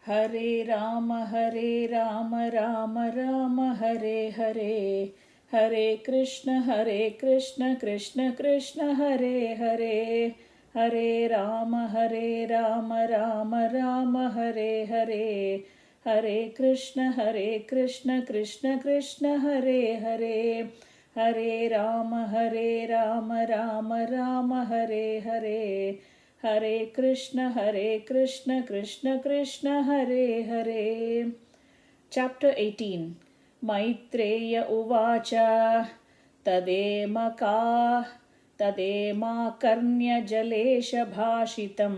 Hare Rama, Rama Rama, Hare Hare. Hare Krishna, Krishna Krishna, Hare Hare. Hare Rama, Rama Rama, Hare Hare. Hare Krishna, Krishna Krishna, Hare Hare. Hare Rama, Rama Rama, Hare Hare. Hare Krishna, Krishna Krishna, Hare Hare. Chapter 18. Maitreya Uvacha Tadema Karnya Jalesha Bhashitam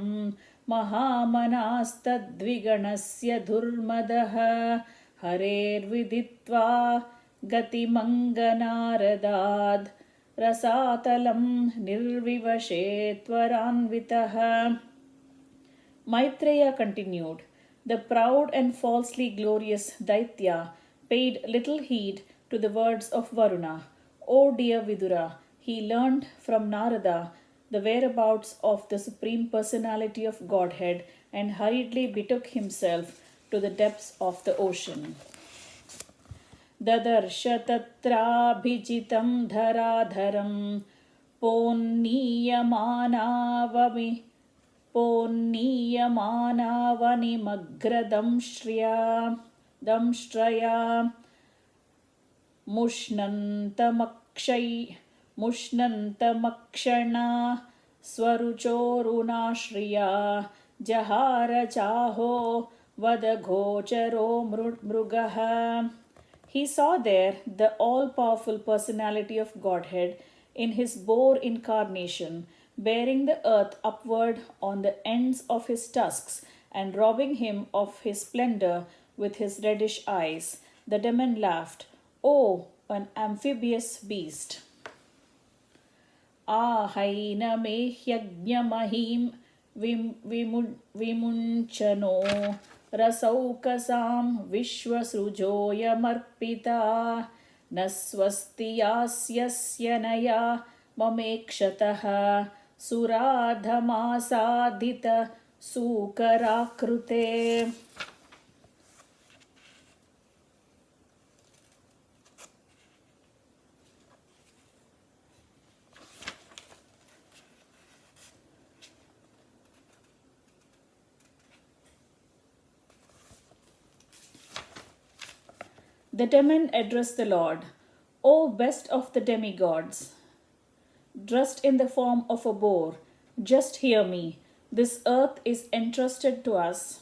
Mahamanastadviganasya Dhurmadaha Harer Viditva Gatimanganarad Rasatalam Nirvivashe Tvaranvitaha. Maitreya continued, the proud and falsely glorious Daitya paid little heed to the words of Varuna. O dear Vidura, he learned from Narada the whereabouts of the Supreme Personality of Godhead and hurriedly betook himself to the depths of the ocean. ददर्श तत्राभिजितं धराधरं पोन्नीयमानावनिमग्रदंष्ट्रया मुष्णन्तमक्षणा स्वरुचोरुणाश्रिया जहार चाहो वदघोचरो मृगः. He saw there the all-powerful personality of Godhead in his boar incarnation, bearing the earth upward on the ends of his tusks and robbing him of his splendor with his reddish eyes. The demon laughed, "Oh, an amphibious beast! Ahainamehyagnamahim vimunchano रसौकसां विश्वसृजोऽयमर्पिता न स्वस्ति यास्यस्य नया ममेक्षतः सुराधमासादित सूकराकृते. The demon addressed the Lord, O best of the demigods, dressed in the form of a boar, just hear me. This earth is entrusted to us.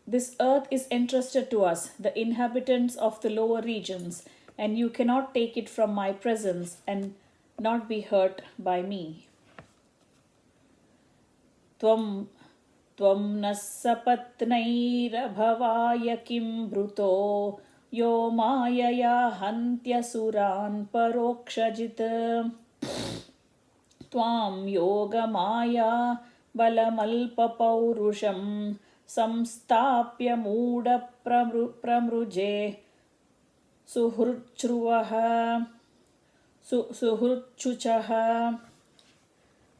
The inhabitants of the lower regions, and you cannot take it from my presence and not be hurt by me. Tvam न सपत्नैरभवाय किं भृतो यो मायया हन्त्यसुरान् परोक्षजित् त्वां योगमाया बलमल्पपौरुषं संस्थाप्य मूढप्रमृजे सुहृच्छुचः.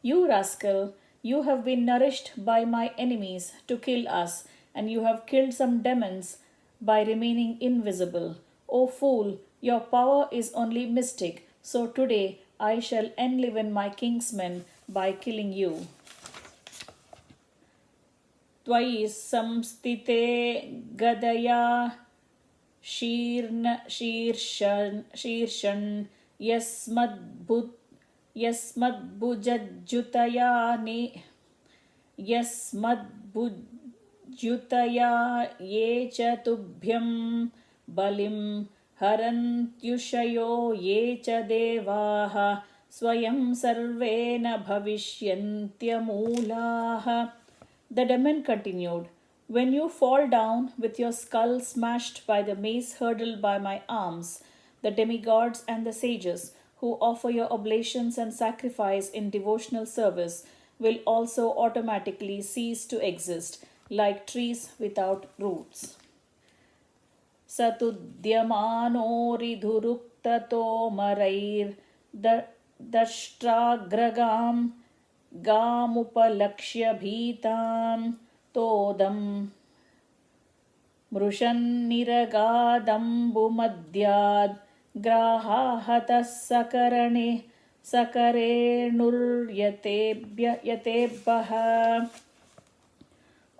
You rascal, you have been nourished by my enemies to kill us, and you have killed some demons by remaining invisible. O fool, your power is only mystic, so today I shall enliven my kinsmen by killing you. Tvai samstite gadaya sheershan यस्मद्भुजयुतया ये च तुभ्यं बलिं हरन्त्युषयो ये च देवाः स्वयं सर्वे न भविष्यन्त्यमूलाः. The demon continued, when you fall down with your skull smashed by the mace hurled by my arms, the demigods and the sages who offer your oblations and sacrifice in devotional service will also automatically cease to exist, like trees without roots. Satudhyamanoridhuruktatomarair dashtragragam gamupalakshya bhitam तोदं मृषन्निरगादम्बुमद्याद् ग्राहाहतः सकरेणुर्यतेभ्यः.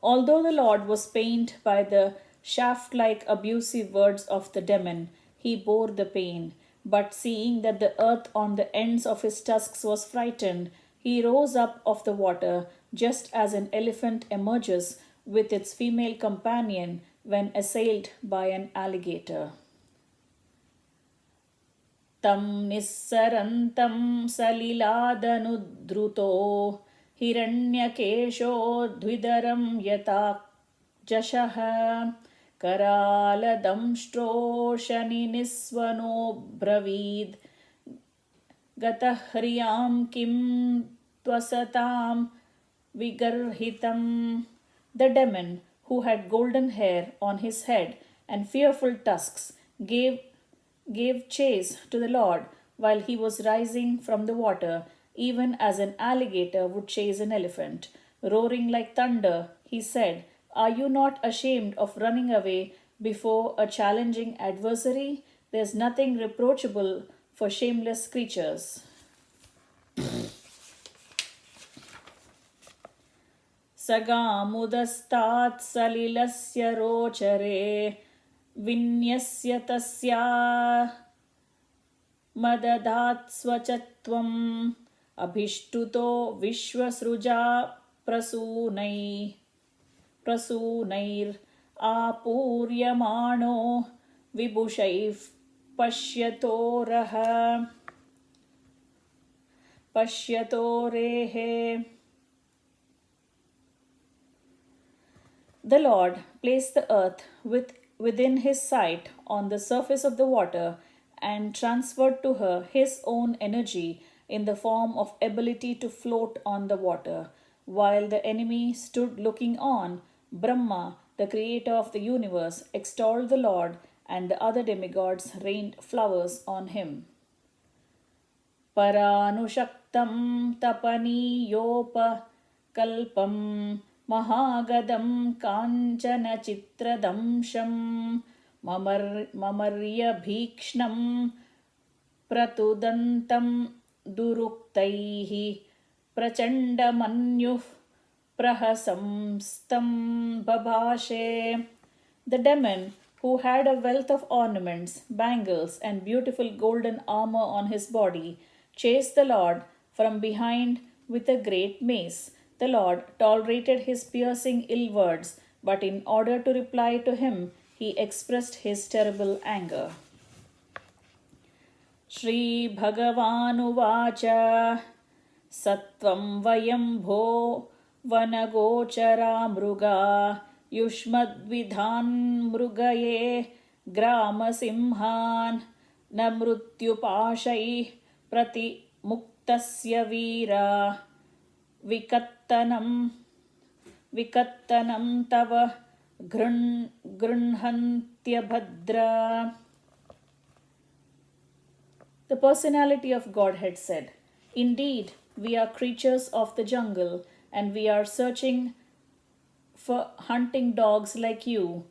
Although the Lord was pained by the shaft-like abusive words of the demon, he bore the pain. But seeing that the earth on the ends of his tusks was frightened, he rose up of the water, just as an elephant emerges with its female companion when assailed by an alligator. तं निस्सरन्तं सलिलादनुद्रुतो हिरण्यकेशो द्विदरं यथा जशः करालदंष्ट्रोशनिनिस्वनोऽब्रवीद् गतः ह्रियां किं त्वसतां विगर्हितम्. The demon, who had golden hair on his head and fearful tusks, gave chase to the Lord while he was rising from the water, even as an alligator would chase an elephant. Roaring like thunder, he said, "Are you not ashamed of running away before a challenging adversary? There's nothing reproachable for shameless creatures." सगामुदस्तात् सलिलस्य रोचरे विन्यस्य तस्या मददात् स्वचत्वम् अभिष्टुतो विश्वसृजा प्रसूनैर् आपूर्यमाणो विभुषैः पश्यतोरेः. The Lord placed the earth within his sight on the surface of the water and transferred to her his own energy in the form of ability to float on the water. While the enemy stood looking on, Brahma, the creator of the universe, extolled the Lord, and the other demigods rained flowers on him. Paranushaktam tapaniyopakalpam महागदं काञ्चनचित्रदंशं ममर्यभीक्ष्णं प्रतुदन्तं दुरुक्तैः प्रचण्डमन्युः प्रहसंस्तं बभाषे. The demon, who had a wealth of ornaments, bangles, and beautiful golden armor on his body, chased the Lord from behind with a great mace. The Lord tolerated his piercing ill words, but in order to reply to him, he expressed his terrible anger. Shri Bhagavanuvacha Sattvam Vayambho Vanagochara Mruga Yushmadvidhan Mrugaye Gramasimhan Namrutyupashai Prati Muktasya Veera Vikattanam tava grunhantya bhadra. The personality of Godhead said, "Indeed, we are creatures of the jungle, and we are searching for hunting dogs like you.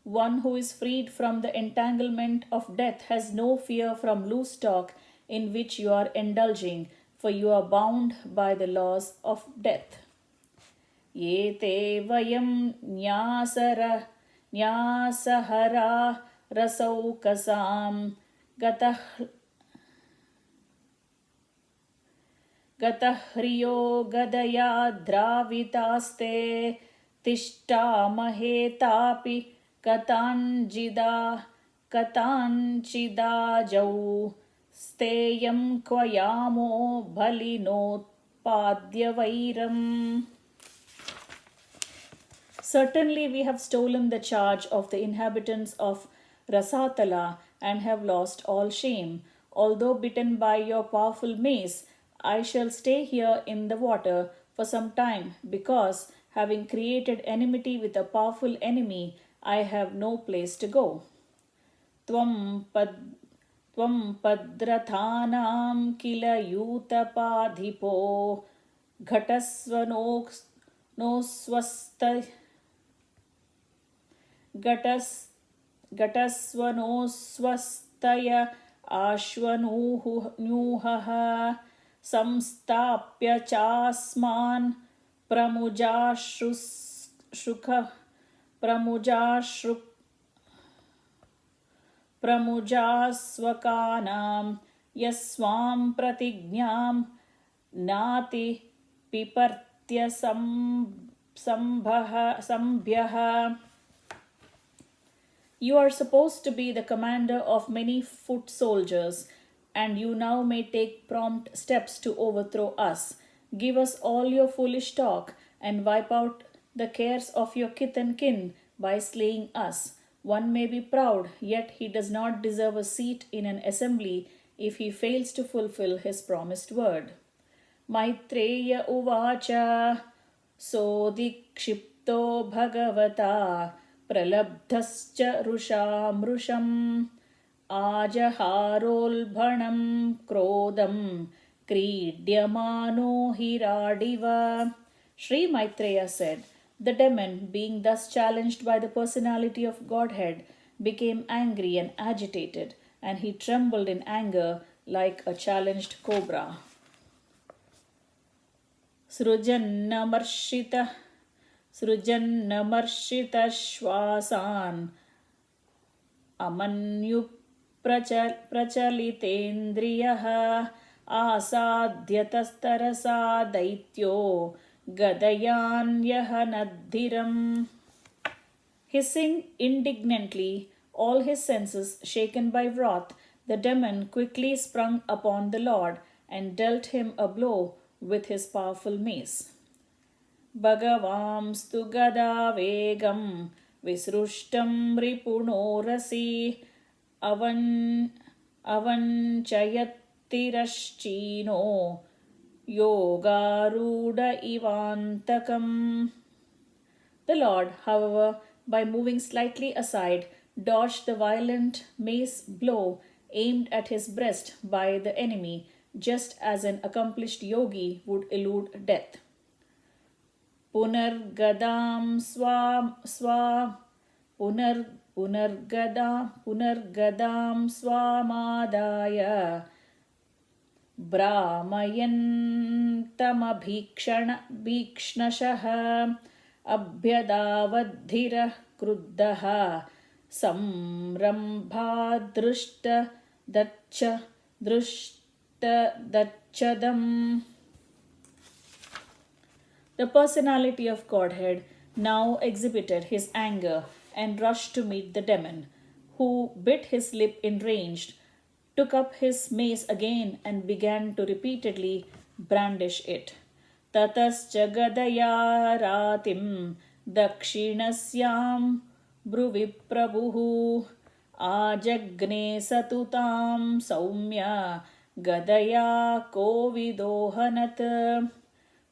One who is freed from the entanglement of death has no fear from loose talk in which you are indulging, for you are bound by the laws of death." Yete vayam nyasahara rasaukasam gatahriyo gadaya dravitaste tishtamahetapi katanchidajau steyam kvayamo bhalinotpadyavairam. Certainly we have stolen the charge of the inhabitants of Rasatala and have lost all shame. Although bitten by your powerful mace, I shall stay here in the water for some time because, having created enmity with a powerful enemy, I have no place to go. Tvam padrathanam kila yutapadhipo ghatasvanoksvasta Gatas Gatasvanoswastaya Ashvanuhah Samstapya Chasman Pramujashrukha Pramujaswakanam Yaswam Pratignyam Nati Pipartya Sambhyaha. You are supposed to be the commander of many foot soldiers, and you now may take prompt steps to overthrow us. Give us all your foolish talk, and wipe out the cares of your kith and kin by slaying us. One may be proud, yet he does not deserve a seat in an assembly if he fails to fulfill his promised word. Maitreya Uvacha Sodikshipto Bhagavata Pralabdhascha Rushamrusham Ajaharolbhanam Krodam Kridyamano Hiradiva. Sri Maitreya said, the demon, being thus challenged by the personality of Godhead, became angry and agitated, and he trembled in anger like a challenged cobra. Srujannamarshita Shwasan Amanyu Prachalitendriyaha Asadhyatastarasa Daityo Gadayanyahanadhiram. Hissing indignantly, all his senses shaken by wrath, the demon quickly sprung upon the Lord and dealt him a blow with his powerful mace. Bhagavamstu gada vegam visrushtam ripunorasi avanchayatiraschino yogaruda ivantakam. The Lord, however, by moving slightly aside, dodged the violent mace blow aimed at his breast by the enemy, just as an accomplished yogi would elude death. Punargadam swamadaya Brahmayantamabhikshnashah Abhyadavadhirah kruddaha Samrambhadrushta Dachadam. The personality of Godhead now exhibited his anger and rushed to meet the demon, who bit his lip enraged, took up his mace again and began to repeatedly brandish it. Tatascha gadaya ratim dakshinasyam bruviprabhuhu ajagne satutam saumya gadaya kovidohanat.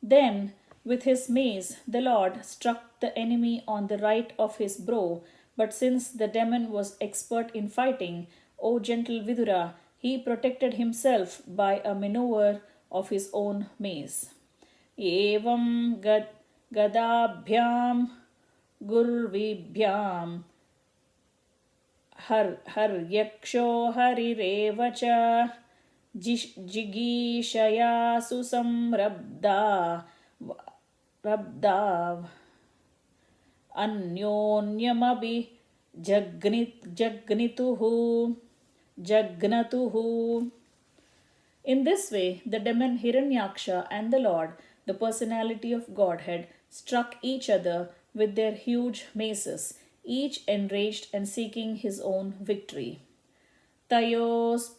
Then, with his mace, the Lord struck the enemy on the right of his brow, but since the demon was expert in fighting, O gentle Vidura, he protected himself by a maneuver of his own mace. Evam gadabhyam gurvibhyam haryaksho harirevacha jigishaya susamrabda Anyonyamabi jagnatuhu. In this way, the demon Hiranyaksha and the Lord, the personality of Godhead, struck each other with their huge maces, each enraged and seeking his own victory. Tayos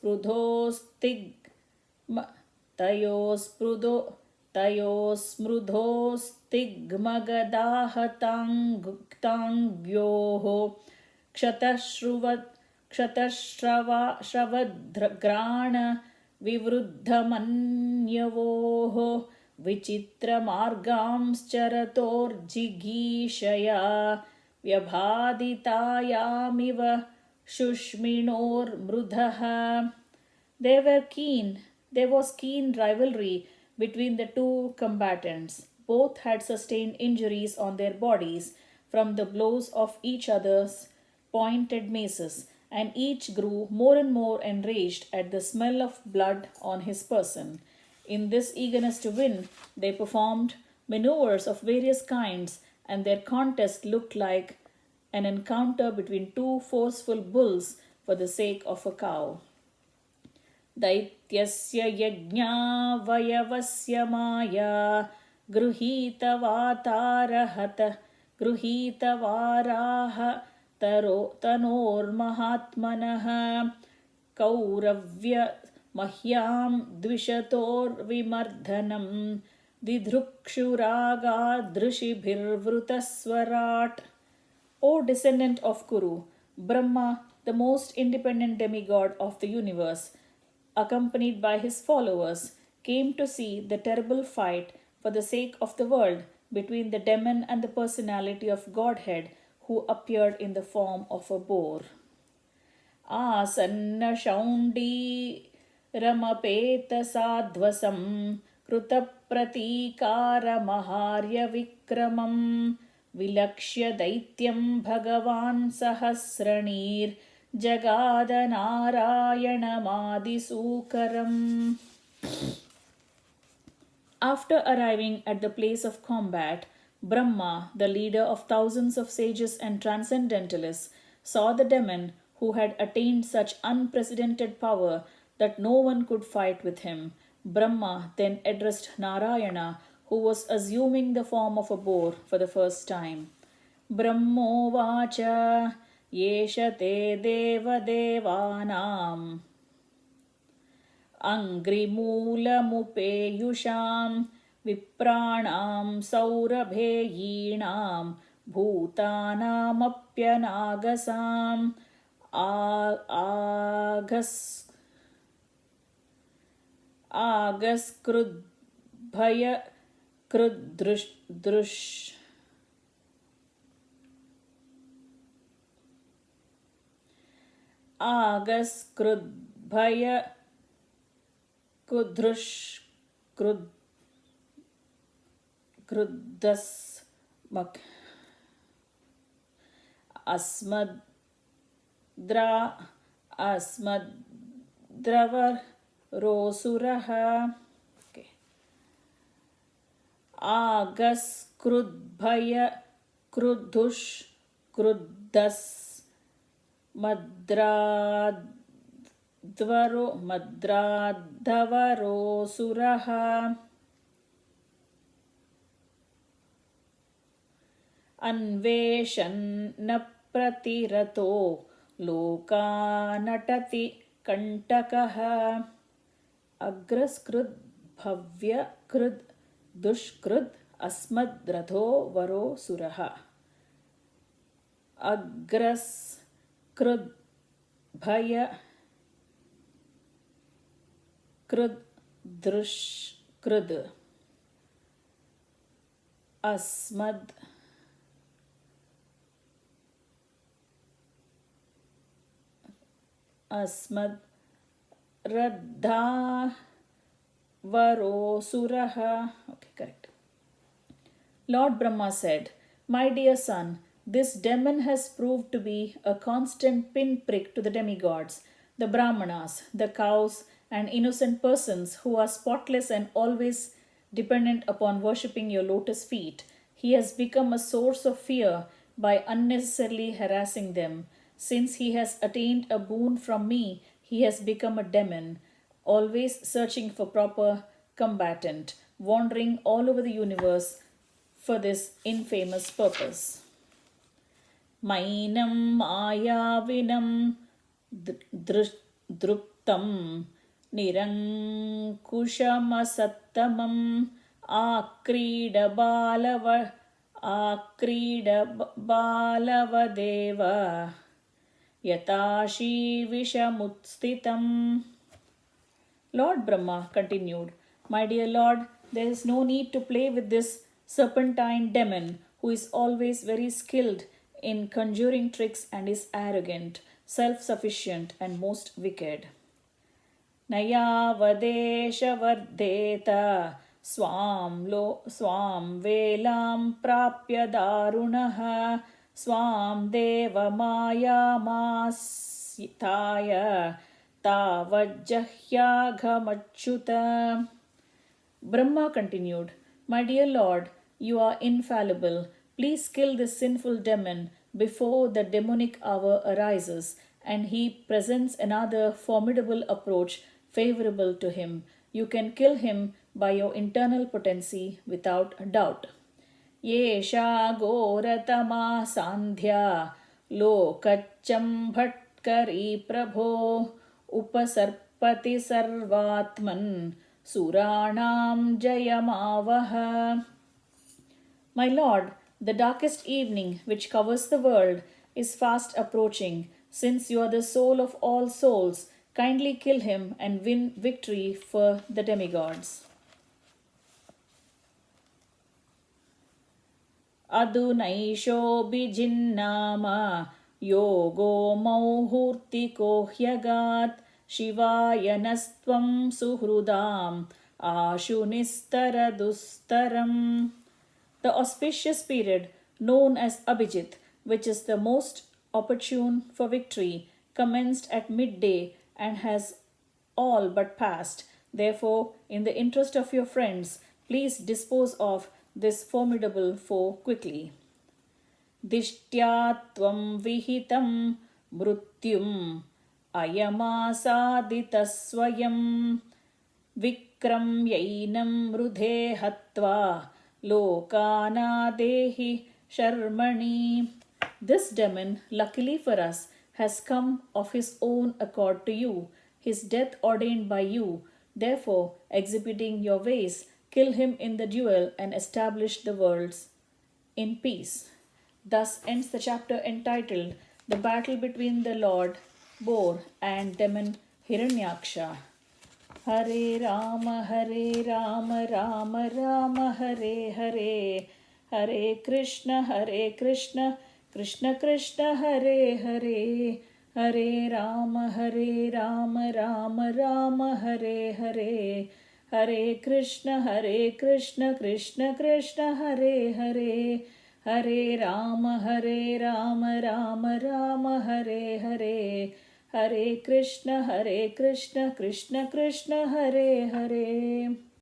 smrudhostigmagadahatangyoho kshatashravadgrana vivruddhamanyavoho vichitramargamscharatorjigishaya vyabhaditayamiva shushminor mrudhaha. There was keen rivalry between the two combatants. Both had sustained injuries on their bodies, from the blows of each other's pointed maces, and each grew more and more enraged at the smell of blood on his person. In this eagerness to win, they performed maneuvers of various kinds, and their contest looked like an encounter between two forceful bulls for the sake of a cow. दैत्यस्य यज्ञावयवस्य Maya गृहीतवाराह तनोर्महात्मनः कौरव्यमह्यां द्विषतोर्विमर्दनं दिधृक्षुरागादृशिभिर्वृतस्वराट्. O descendant of Kuru, Brahma, the most independent demigod of the universe, accompanied by his followers, came to see the terrible fight for the sake of the world between the demon and the personality of Godhead who appeared in the form of a boar. Asanna shaundi ramapeta sadvasam krutapratikara maharya vikramam vilakshya daityam bhagavan sahasranir Jagadanarayanamadi-sukaram. After arriving at the place of combat, Brahma, the leader of thousands of sages and transcendentalists, saw the demon who had attained such unprecedented power that no one could fight with him. Brahma then addressed Narayana, who was assuming the form of a boar for the first time. Brahmovacha Yesha te devadevanam Angrimoolamupeyusham Vipranam Saurabheyinam Bhutanamapyanagasam Agaskrudbhaya krudrush Agaskrudbhaya kudrush kruddas mak asmadravar rosuraha. Okay. Agaskrudbhaya kruddush kruddas madradhavarosuraha अन्वेषन्न प्रतिरतो लोकानटति कण्टकः अग्रस्कृद् भव्यकृद् दुष्कृद् अस्मद्रथो वरो सुरः अग्रस्कृद् भय कृद् दृष्कृद् अस्मद् Radha Varosuraha. Okay, correct. Lord Brahma said, "My dear son, this demon has proved to be a constant pinprick to the demigods, the Brahmanas, the cows, and innocent persons who are spotless and always dependent upon worshipping your lotus feet. He has become a source of fear by unnecessarily harassing them. Since he has attained a boon from me, he has become a demon, always searching for proper combatant, wandering all over the universe for this infamous purpose. Mainam Mayavinam Druptam Nirankushamasattamam Akrida Balavadeva Yatashi Vishamutstitam. Lord Brahma continued, "My dear Lord, there is no need to play with this serpentine demon who is always very skilled in conjuring tricks and is arrogant, self-sufficient and most wicked. Nayavadesha vardeta स्वां वेलां प्राप्य दारुणः स्वां देवमायामास्ताय तावज्जह्याघमच्युत. Brahma continued, "My dear Lord, you are infallible. Please kill this sinful demon before the demonic hour arises and he presents another formidable approach favorable to him. You can kill him by your internal potency without doubt." येषा घोरतमा सान्ध्या लोकच्चम्भट्करी प्रभो उपसर्पति सर्वात्मन् सुराणां जयमावह. My Lord, the darkest evening which covers the world is fast approaching. Since you are the soul of all souls, kindly kill him and win victory for the demigods. अधुनैषोऽभिजिन्नाम योगो मौहूर्तिको ह्यगात् शिवाय नस्त्वं सुहृदाम् आशु निस्तरदुस्तरम्. The auspicious period known as Abhijit, which is the most opportune for victory, commenced at midday and has all but passed. Therefore, in the interest of your friends, please dispose of this formidable foe quickly. दिष्ट्या त्वं विहितं मृत्युम् अयमासादितः स्वयं विक्रम्यैनं मृधे हत्वा लोकानादेहि शर्मणि. This demon, luckily for us, has come of his own accord to you, his death ordained by you. Therefore, exhibiting your ways, kill him in the duel and establish the worlds in peace. Thus ends the chapter entitled The Battle Between the Lord Boar and Demon Hiranyaksha. Hare Rama, Rama Rama, Hare Hare, Hare Krishna, Krishna Krishna, Hare Hare, Hare Rama, Rama Rama, Hare Hare, Hare Krishna, Krishna Krishna, Hare Hare, Hare Rama, Rama Rama, Hare Hare, Hare Krishna, Krishna Krishna, Hare Hare.